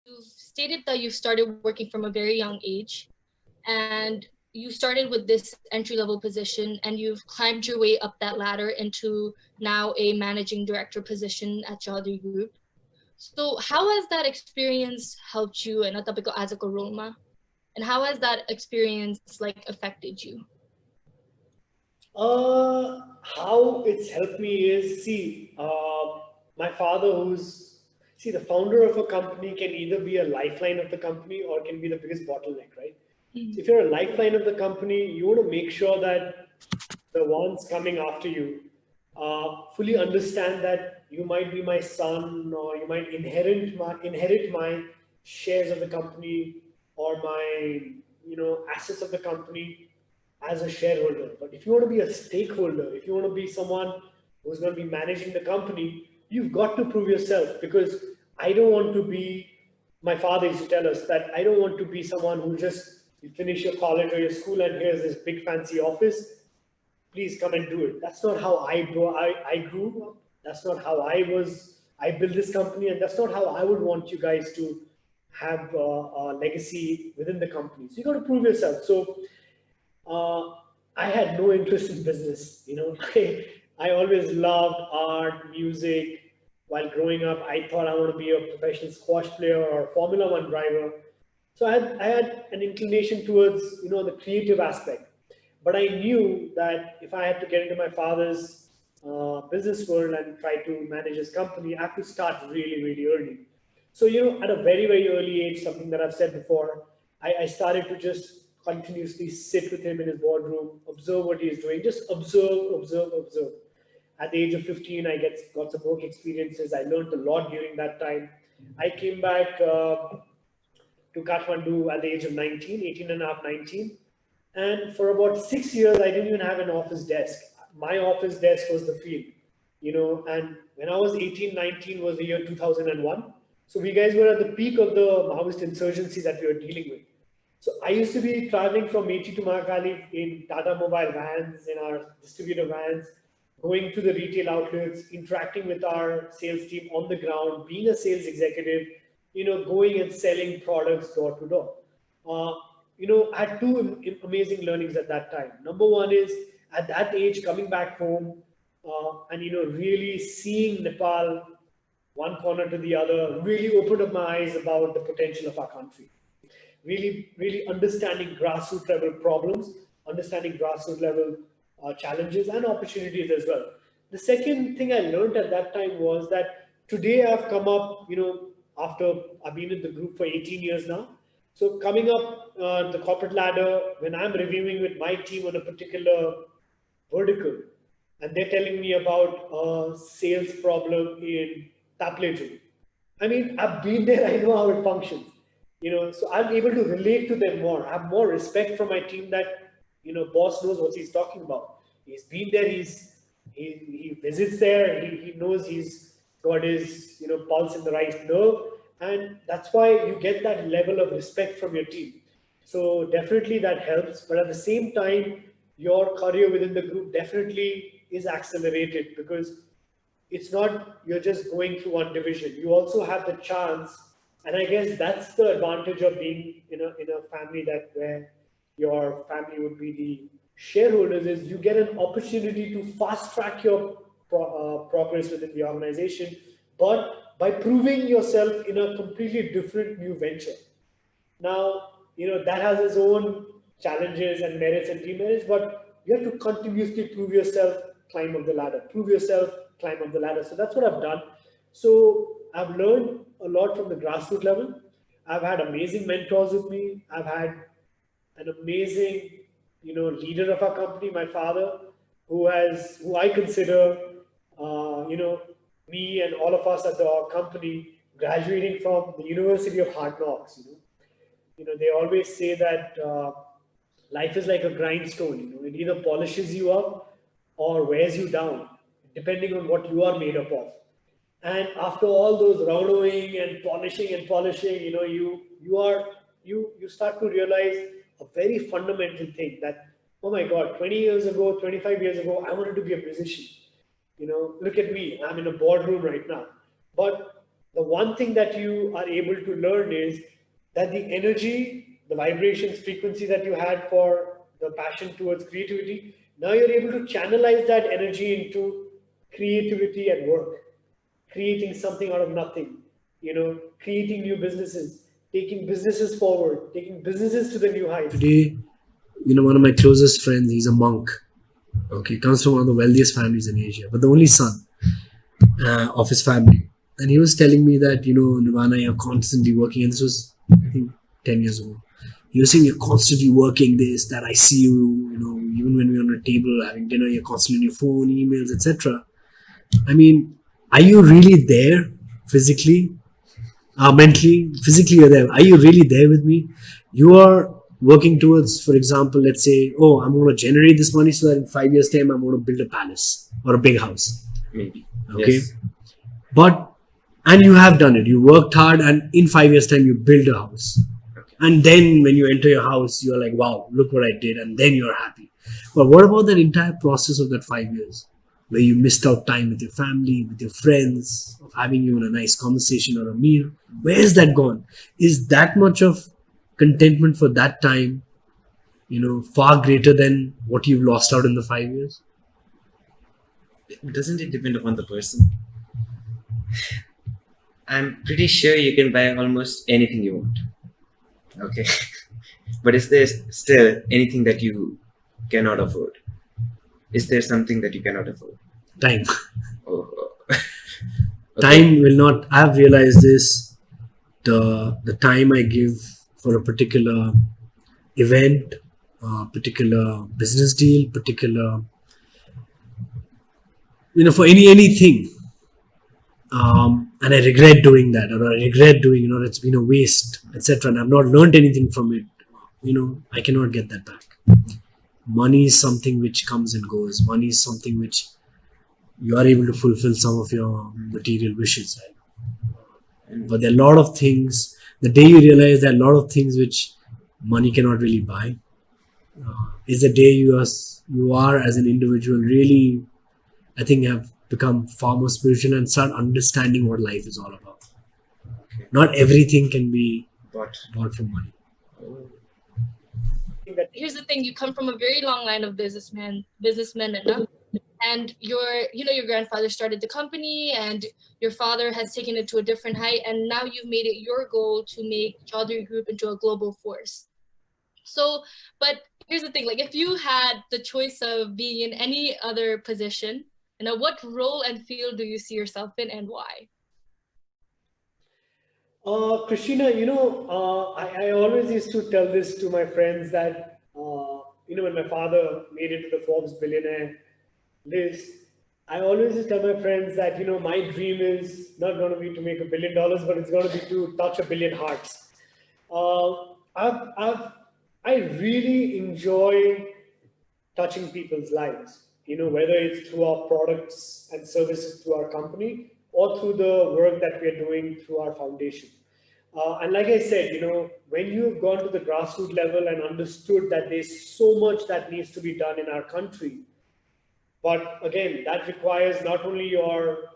you've stated that you started working from a very young age, and you started with this entry-level position, and you've climbed your way up that ladder into now a managing director position at Chaudhary Group. So how has that experience helped you and Atapiko as a Roma? And how has that experience like affected you? How it's helped me is my father, the founder of a company can either be a lifeline of the company or can be the biggest bottleneck, right? So if you're a lifeline of the company, you want to make sure that the ones coming after you fully understand that you might be my son, or you might inherit my shares of the company, or my assets of the company as a shareholder. But if you want to be a stakeholder, if you want to be someone who's going to be managing the company, you've got to prove yourself. Because I don't want to be, my father used to tell us that I don't want to be someone who just, you finish your college or your school and here's this big fancy office, please come and do it. That's not how I grew up. That's not how I built this company, and that's not how I would want you guys to have a legacy within the company. So you got to prove yourself. So uh, I had no interest in business. I always loved art, music. While growing up, I thought I want to be a professional squash player or Formula One driver. So I had an inclination towards the creative aspect. But I knew that if I had to get into my father's business world and try to manage his company, I have to start really, really early. So, at a very, very early age, something that I've said before, I started to just continuously sit with him in his boardroom, observe what he's doing, just observe, observe, observe. At the age of 15, got some work experiences. I learned a lot during that time. I came back to Kathmandu at the age of 19, 18 and a half, 19. And for about 6 years, I didn't even have an office desk. My office desk was the field, and when I was 18, 19 was the year 2001. So we guys were at the peak of the Maoist insurgency that we were dealing with. So I used to be traveling from Mechi to Mahakali in Tata Mobile vans, in our distributor vans, going to the retail outlets, interacting with our sales team on the ground, being a sales executive, going and selling products door to door. Uh, I had two amazing learnings at that time. Number one is at that age, coming back home and really seeing Nepal one corner to the other really opened up my eyes about the potential of our country. Really, really understanding grassroots level problems, understanding grassroots level challenges and opportunities as well. The second thing I learned at that time was that today I've come up, after I've been in the group for 18 years now. So coming up the corporate ladder, when I'm reviewing with my team on a particular vertical, and they're telling me about a sales problem in Tapleju. I mean, I've been there, I know how it functions. So I'm able to relate to them more. I have more respect for my team that, boss knows what he's talking about. He's been there, he visits there, he knows he's got his, pulse in the right nerve. And that's why you get that level of respect from your team. So definitely that helps. But at the same time, your career within the group definitely is accelerated, because it's not you're just going through one division. You also have the chance, and I guess that's the advantage of being in a family that where your family would be the shareholders, is you get an opportunity to fast track your progress within the organization, but by proving yourself in a completely different new venture. Now, that has its own challenges and merits and demerits, but you have to continuously prove yourself, climb up the ladder, prove yourself, climb up the ladder. So that's what I've done. So I've learned a lot from the grassroots level. I've had amazing mentors with me. I've had an amazing, leader of our company, my father, who I consider, me and all of us at our company graduating from the University of Hard Knocks. They always say that life is like a grindstone. It either polishes you up or wears you down, depending on what you are made up of. And after all those roundowing and polishing, you start to realize a very fundamental thing that, oh my God, 20 years ago, 25 years ago, I wanted to be a musician. Look at me, I'm in a boardroom right now. But the one thing that you are able to learn is that the energy, the vibrations, frequency that you had for the passion towards creativity, now you're able to channelize that energy into creativity at work, creating something out of nothing, creating new businesses, taking businesses forward, taking businesses to the new heights. Today, one of my closest friends, he's a monk. Okay, comes from one of the wealthiest families in Asia, but the only son of his family. And he was telling me that, Nirvana, you're constantly working. And this was, I think, 10 years ago. He was saying, you're constantly working this, that I see you, even when we're on a table having dinner, you're constantly on your phone, emails, etc. I mean, are you really there physically? Mentally? Physically, you're there. Are you really there with me? You are working towards, for example, let's say, oh, I'm going to generate this money so that in 5 years' time, I'm going to build a palace or a big house. Maybe. Okay. Yes. And you have done it. You worked hard, and in 5 years' time, you build a house. Okay. And then when you enter your house, you're like, wow, look what I did. And then you're happy. But what about that entire process of that 5 years where you missed out time with your family, with your friends, of having even a nice conversation or a meal? Where is that gone? Is that much of contentment for that time, far greater than what you've lost out in the 5 years? Doesn't it depend upon the person? I'm pretty sure you can buy almost anything you want. Okay. But is there still anything that you cannot afford? Is there something that you cannot afford? Time. Oh. Okay. Time will not. I've realized this. The time I give for a particular event, particular business deal, particular, for anything. And I regret doing that, or I regret doing, it's been a waste, etc. And I've not learned anything from it. I cannot get that back. Money is something which comes and goes. Money is something which you are able to fulfill some of your material wishes, right? But there are a lot of things. The day you realize there are a lot of things which money cannot really buy, is the day you are as an individual really, I think, have become far more spiritual and start understanding what life is all about. Okay. Not everything can be But bought for money. Here's the thing: you come from a very long line of businessmen, and your grandfather started the company, and your father has taken it to a different height, and now you've made it your goal to make Chaudhary Group into a global force. So, but here's the thing: like, if you had the choice of being in any other position, what role and field do you see yourself in, and why? Christina, I always used to tell this to my friends that, when my father made it to the Forbes billionaire list, I always just tell my friends that, my dream is not going to be to make $1 billion, but it's going to be to touch 1 billion hearts. I really enjoy touching people's lives, whether it's through our products and services through our company or through the work that we are doing through our foundation. And like I said, when you've gone to the grassroots level and understood that there's so much that needs to be done in our country, but again, that requires not only your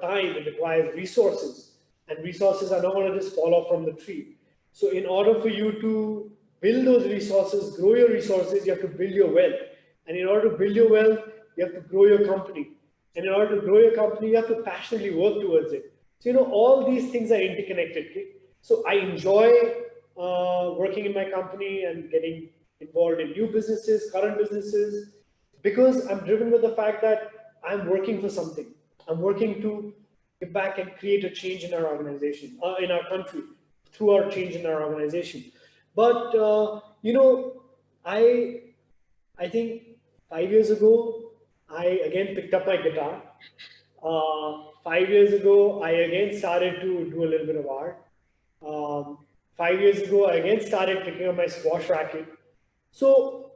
time, it requires resources. And resources are not going to just fall off from the tree. So in order for you to build those resources, grow your resources, you have to build your wealth. And in order to build your wealth, you have to grow your company. And in order to grow your company, you have to passionately work towards it. So, all these things are interconnected. Okay? So I enjoy working in my company and getting involved in new businesses, current businesses, because I'm driven with the fact that I'm working for something. I'm working to give back and create a change in our organization, in our country, through our change in our organization. But, I think 5 years ago, I again picked up my guitar. 5 years ago, I again started to do a little bit of art. 5 years ago, I again started picking up my squash racket. So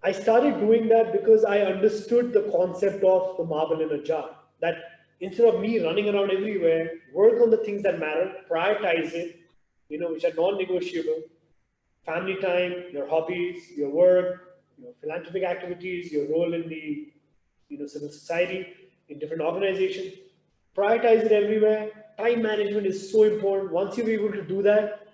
I started doing that because I understood the concept of the marble in a jar. That instead of me running around everywhere, work on the things that matter, prioritize it, which are non-negotiable. Family time, your hobbies, your work, your philanthropic activities, your role in the civil society, in different organizations. Prioritize it everywhere, time management is so important. Once you're able to do that,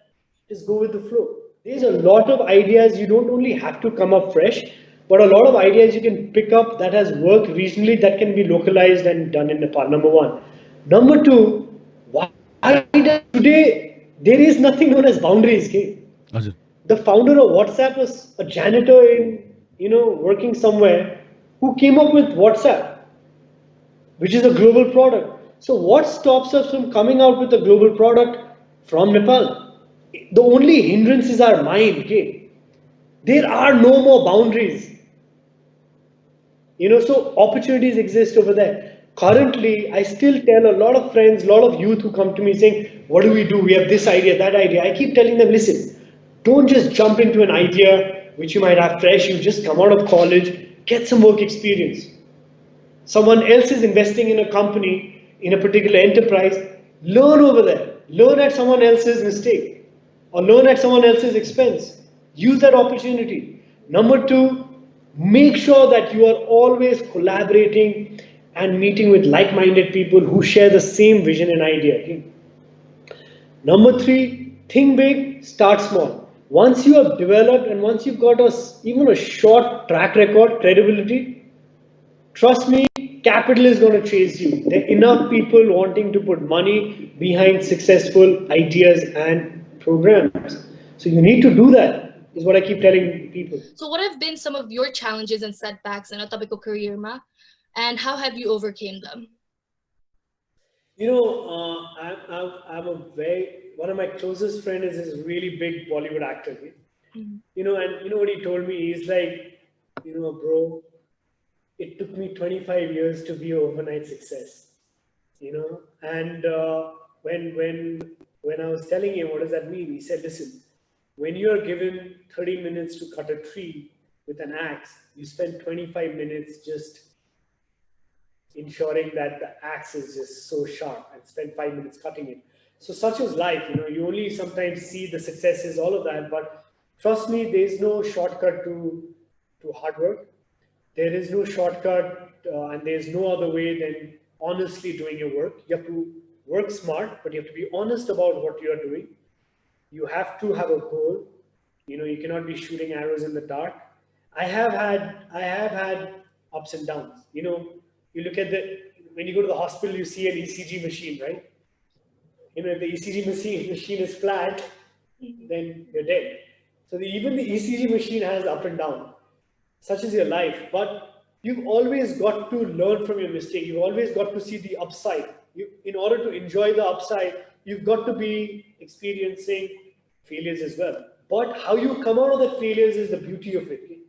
just go with the flow. There's a lot of ideas. You don't only have to come up fresh, but a lot of ideas you can pick up that has worked regionally that can be localized and done in Nepal. Number one. Number two, why does today there is nothing known as boundaries? Okay? हजुर The founder of WhatsApp was a janitor in, working somewhere who came up with WhatsApp, which is a global product. So what stops us from coming out with a global product from Nepal? The only hindrance is our mind. Okay? There are no more boundaries. So opportunities exist over there. Currently, I still tell a lot of friends, a lot of youth who come to me saying, what do? We have this idea, that idea. I keep telling them, listen, don't just jump into an idea which you might have fresh. You just come out of college, get some work experience. Someone else is investing in a company, in a particular enterprise, learn over there. Learn at someone else's mistake or learn at someone else's expense. Use that opportunity. Number two, make sure that you are always collaborating and meeting with like-minded people who share the same vision and idea. Okay? Number three, think big, start small. Once you have developed and once you've got even a short track record, credibility, trust me, capital is going to chase you. There are enough people wanting to put money behind successful ideas and programs. So you need to do that, is what I keep telling people. So what have been some of your challenges and setbacks in a topical career, Ma? And how have you overcame them? I'm one of my closest friends is this really big Bollywood actor. And what he told me, he's like, bro, it took me 25 years to be an overnight success, and when I was telling him, what does that mean? He said, listen, when you're given 30 minutes to cut a tree with an axe, you spend 25 minutes just ensuring that the axe is just so sharp and spend 5 minutes cutting it. So such is life, you only sometimes see the successes, all of that, but trust me, there's no shortcut to hard work. There is no shortcut and there's no other way than honestly doing your work. You have to work smart, but you have to be honest about what you are doing. You have to have a goal. You cannot be shooting arrows in the dark. I have had ups and downs. You look at when you go to the hospital, you see an ECG machine, right? If the ECG machine is flat, then you're dead. So even the ECG machine has up and down. Such is your life. But you've always got to learn from your mistake. You've always got to see the upside. In order to enjoy the upside, you've got to be experiencing failures as well. But how you come out of that failures is the beauty of it.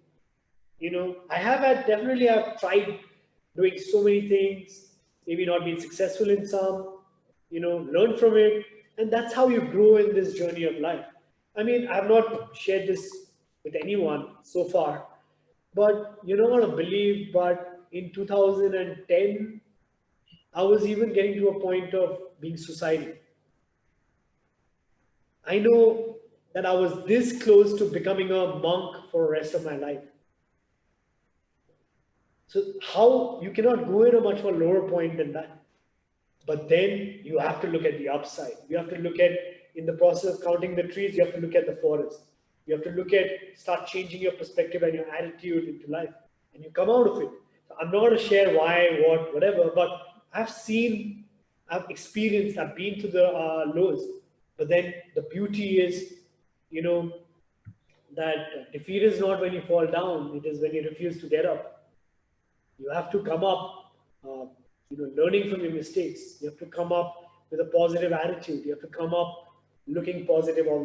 I definitely have tried doing so many things, maybe not being successful in some, learn from it. And that's how you grow in this journey of life. I mean, I've not shared this with anyone so far, but you're not going to believe, but in 2010, I was even getting to a point of being suicidal. I know that I was this close to becoming a monk for the rest of my life. So how you cannot go in a much more lower point than that. But then you have to look at the upside. You have to look at, in the process of counting the trees, you have to look at the forest. You have to start changing your perspective and your attitude into life. And you come out of it. So I'm not going to share why, what, whatever, but I've experienced, I've been to the lows. But then the beauty is, that defeat is not when you fall down, it is when you refuse to get up. You have to come up, learning from your mistakes. You have to come up with a positive attitude. You have to come up looking positive all the time.